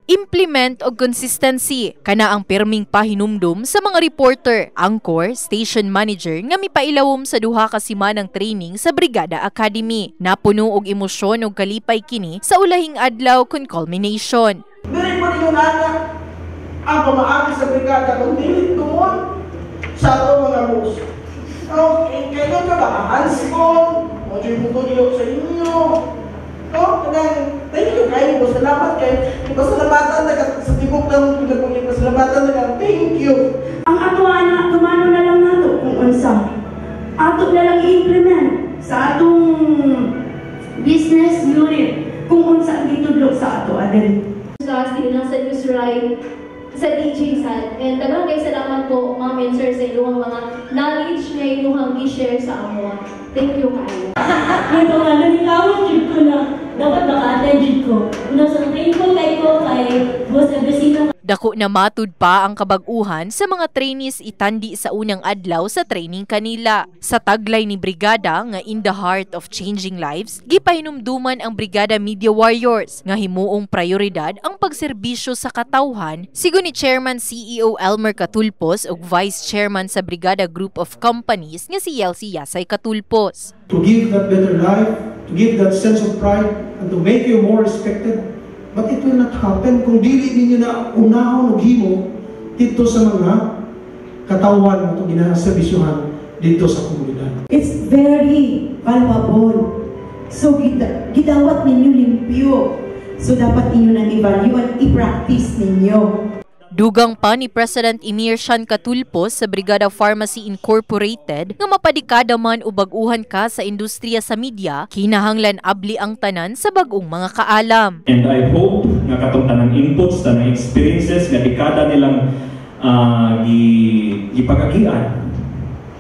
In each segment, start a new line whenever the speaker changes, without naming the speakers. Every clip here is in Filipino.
Implement og consistency kana ang pirming pahinumdum sa mga reporter, anchor, station manager nga mipailawom sa duha ka semanang training sa Brigada Academy. Napuno og emosyon ug kalipay kini sa ulahing adlaw kun culmination.
Dili po ninyo anak ang pamaagi sa brigada kung dili tungod sa ato mga boss. Kayo ka ba hands-on? O dyan mo to sa inyo? Thank you kayo. Salamat kayo. Pasalamatan na sa tibok ng pinagpagin. Pasalamatan na thank you.
Ang ato anak, tumano na lang nato kung unsa. Ato na lang i-implement sa atong business unit kung unsa ang gitudlo sa ato adin.
Sa lang sa Newsrite, sa teaching side. And daghang kay salamat po, ma'am and sir, sa inyong mga knowledge nga inyong i-share sa amo. Thank you kayo.
Ito nga, nanitawag jud ko na dapat naka-attend jud ko. Una sa thankful kay Boss Agusino.
Dako na matud pa ang kabag-uhan sa mga trainees itandi sa unang adlaw sa training kanila. Sa taglay ni Brigada nga in the heart of changing lives, gipahinumduman ang Brigada Media Warriors nga himuong prioridad ang pagserbisyo sa katawhan, sigon ni Chairman CEO Elmer Catulpos ug Vice Chairman sa Brigada Group of Companies nga si Yelsi Yasay Catulpos.
To give that better life, to give that sense of pride, and to make you more respected. But it will not happen kung dili ninyo na unahon o himo dito sa mga katawan na itong ginaservisyohan dito sa komunidad.
It's very valuable. So, gidawat ninyo limpyo. So, dapat ninyo nang i-value at i-practice ninyo.
Dugang pa ni President Emir Sean Catulpos sa Brigada Pharmacy Incorporated nga mapadikada man o bag-uhan ka sa industriya sa media, kinahanglan abli ang tanan sa bag-ong mga kaalam.
And I hope nga katong tanang inputs, tanang experiences nga dekada nilang gipagagian,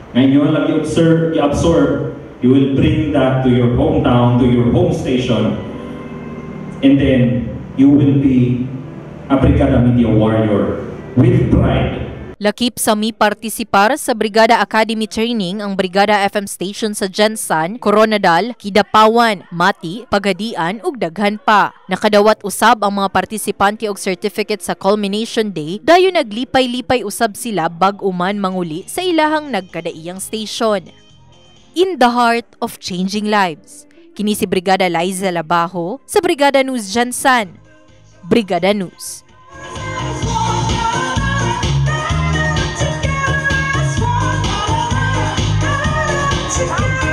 nga inyo lang i-absorb, you will bring that to your hometown, to your home station, and then you will be a Brigada Media Warrior with pride.
Lakip sa partisipar sa Brigada Academy Training ang Brigada FM station sa Jensan, Coronadal, Kidapawan, Mati, Pagadian ug daghan pa. Nakadawat usab ang mga partisipante og certificate sa culmination day, dayon naglipay-lipay usab sila bag-uman manguli sa ilahang nagkadaiyang station. In the heart of changing lives. Kini si Brigada Liza Labajo sa Brigada News Jensan. Brigada News.